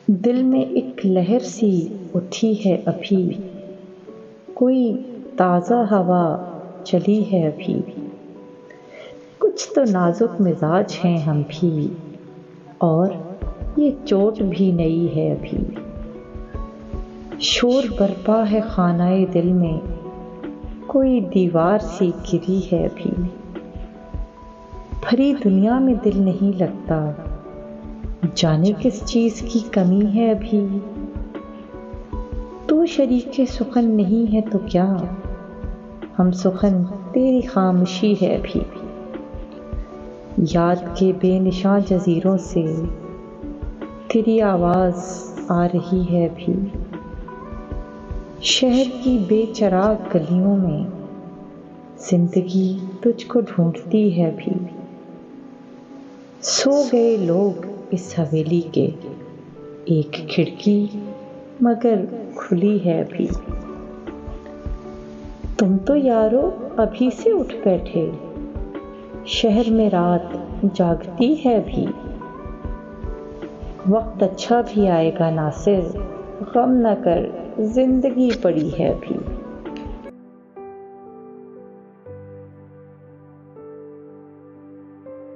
दिल में एक लहर सी उठी है अभी, कोई ताज़ा हवा चली है अभी। कुछ तो नाजुक मिजाज हैं हम भी, और ये चोट भी नई है अभी। शोर बरपा है खानाए दिल में, कोई दीवार सी गिरी है अभी। भरी दुनिया में दिल नहीं लगता, जाने किस चीज़ की कमी है अभी। तू शरीके सुखन नहीं है तो क्या, हम सुखन तेरी खामोशी है अभी। याद के बेनिशान जजीरों से तेरी आवाज़ आ रही है अभी। शहर की बेचराग गलियों में जिंदगी तुझको ढूंढती है अभी। सो गए लोग इस हवेली के, एक खिड़की मगर खुली है अभी। तुम तो यारो अभी से उठ बैठे, शहर में रात जागती है अभी। वक्त अच्छा भी आएगा नासिर, गम न कर जिंदगी पड़ी है अभी।